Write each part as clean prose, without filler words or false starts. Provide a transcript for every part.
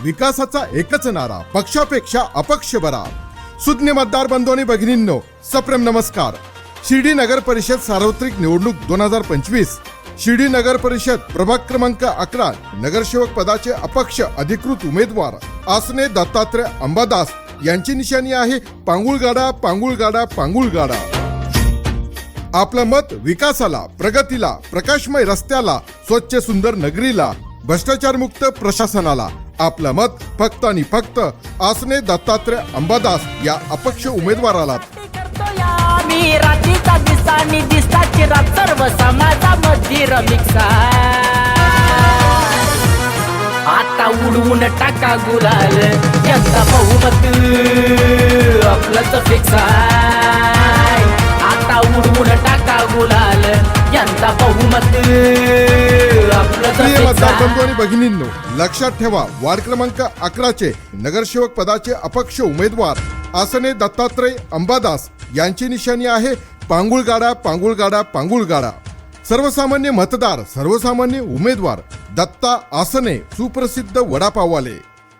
विकासाचा एकच नारा, पक्षापेक्षा अपक्ष बरा. सुज्ञ मतदार बंधू आणि भगिनींनो, सप्रेम नमस्कार. शिर्डी नगर परिषद सार्वत्रिक निवडणूक 2025. शिर्डी नगर परिषद प्रभाग क्रमांक 11 नगरसेवक पदाचे अपक्ष अधिकृत उमेदवार आसने दत्तात्रय अंबादास यांची निशाणी आहे पांगुळगाडा पांगुळगाडा पांगुळगाडा. आपलं मत विकासाला, प्रगतीला, प्रकाशमय रस्त्याला, स्वच्छ सुंदर नगरीला, भ्रष्टाचार मुक्त प्रशासनाला. आपलं मत फक्त आणि फक्त आसने दत्तात्रय अंबादास या अपक्ष उमेदवाराला. रात्रीचा दिसा आणि दिसताची रात सर्व समाजामध्ये रमिक्सा. आता उडवून टाका गुलाल, यंदा बहुमत आपलंच फिक्स आहे. आता उडवून टाका गुलाल, यंदा बहुमत आपलंच प्रिय फिक्स मतदार आहे. बंधू आणि भगिनींनो, लक्षात ठेवा, वार्ड क्रमांक 11 नगरसेवक पदाचे अपक्ष उमेदवार आसने दत्तात्रय अंबादास यांची निशाणी आहे पांगुळगाडा पांगुळगाडा पांगुळगाडा. सर्वसामान्य मतदार, सर्वसामान्य उमेदवार दत्ता आसने, सुप्रसिद्ध वडापाववाले.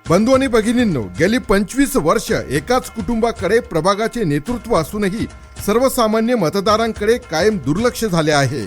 बंधू आणि भगिनींनो, गेली 25 वर्ष एकाच कुटुंबाकडे प्रभागाचे नेतृत्व असूनही सर्वसामान्य मतदारांकडे कायम दुर्लक्ष झाले आहे.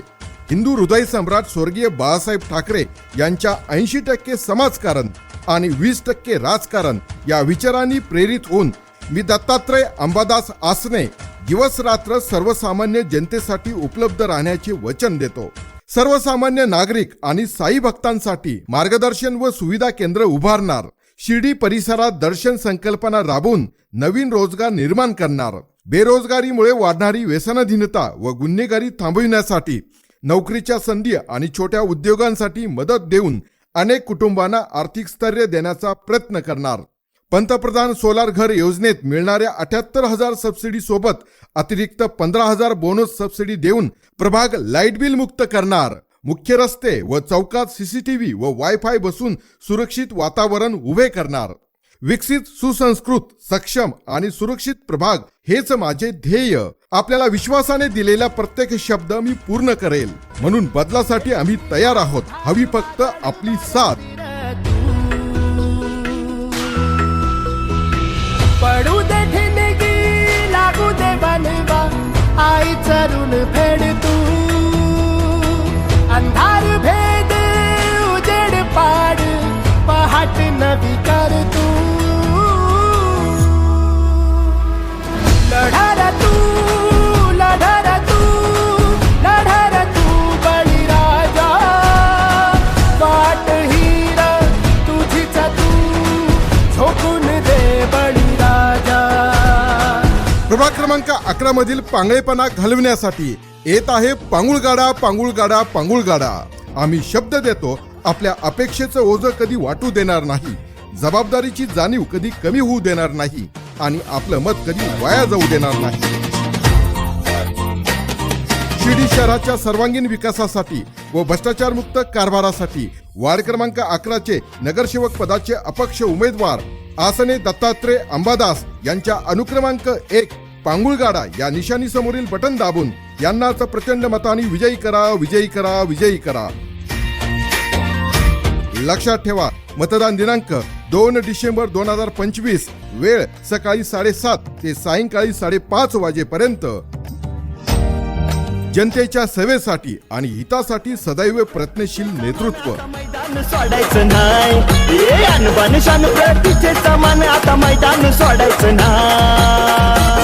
हिंदू हृदय सम्राट स्वर्गीय बाळासाहेब ठाकरे यांच्या 80% समाजकारण आणि 20% राजकारण या विचारांनी प्रेरित होऊन मी दत्तात्रय अंबादास आसने दिवस रात्र सर्वसामान्य जनतेसाठी उपलब्ध राहण्याचे वचन देतो. सर्वसामान्य नागरिक आणि साई भक्तांसाठी मार्गदर्शन व सुविधा केंद्र उभारणार. शिर्डी परिसरात दर्शन संकल्पना राबवून नवीन रोजगार निर्माण करणार. बेरोजगारीमुळे वाढणारी व्यसनाधीनता व गुन्हेगारी थांबविण्यासाठी नोकरीच्या संधी आणि छोट्या उद्योगांसाठी मदत देऊन अनेक कुटुंबांना आर्थिक स्थैर्य देण्याचा प्रयत्न करणार. पंतप्रधान सोलार घर योजनेत मिळणाऱ्या 78,000 सबसिडी सोबत अतिरिक्त 15,000 बोनस सबसिडी देऊन प्रभाग लाईट बिल मुक्त करणार. मुख्य रस्ते व चौकात सीसीटीव्ही व वायफाय बसून सुरक्षित वातावरण उभे करणार. विकसित, सुसंस्कृत, सक्षम आणि सुरक्षित प्रभाग हेच माझे ध्येय. आपल्याला विश्वासाने दिलेला प्रत्येक शब्द मी पूर्ण करेल, म्हणून बदलासाठी आम्ही तयार आहोत. हवी फक्त आपली साथ. पडू दे ठिणगी, लागू दे बनवा, आईचं ऋण फेड तू. अंधार भेद उजेड पाड, पहाट नवी कर तू. लढार तू, लढार तू, लढार तू बळीराजा. वाट हीर तुझीच तू, झोकून दे बळीराजा. प्रभाग क्रमांक 11 मधील पांगळेपणा घालविण्यासाठी येत आहे पांगुळगाडा पांगुळगाडा पांगुळगाडा. आम्ही शब्द देतो, आपल्या अपेक्षेचं ओझं कधी वाटू देणार नाही, जबाबदारीची जाणीव कधी कमी होऊ देणार नाही आणि आपलं मत कधी वाया जाऊ देणार नाही. शिर्डी शहराच्या सर्वांगीण विकासासाठी व भ्रष्टाचार मुक्त कारभारासाठी वार्ड क्रमांक 11 नगरसेवक पदाचे अपक्ष उमेदवार आसने दत्तात्रय अंबादास यांच्या अनुक्रमांक 1 पांगुळगाडा या निशाणी समोरील बटन दाबून यांनाच प्रचंड मताने विजयी करा, विजयी करा, विजयी करा. लक्षात ठेवा, मतदान दिनांक 2 डिसेंबर 2025, वेळ सकाळी 7:30 ते सायंकाळी 5:30 वाजेपर्यंत. जनतेच्या सेवेसाठी आणि हितासाठी सदैव प्रयत्नशील नेतृत्व. मैदान सोडायचं नाही, अनबान शान प्रतिचे समान, आता मैदान सोडायचं नाही.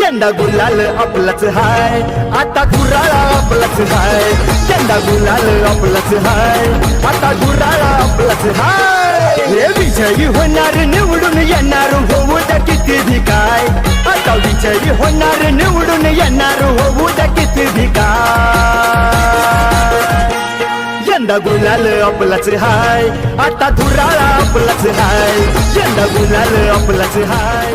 यंदा गुलाल आपलाच हाय, आता गुराळा आपलाच हाय. यंदा गुलाल आपलाच हाय, आता गुराळा आपलाच हाय. हे विजयी होणार, निवडून येणार, होऊ द्या किती भी काय. आता विजयी होणार, निवडून येणार, होऊ द्या किती भी काय. यंदा गुलाल आपलाच हाय, आता धुराळा आपलाच हाय. यंदा गुलाल आपलाच हाय.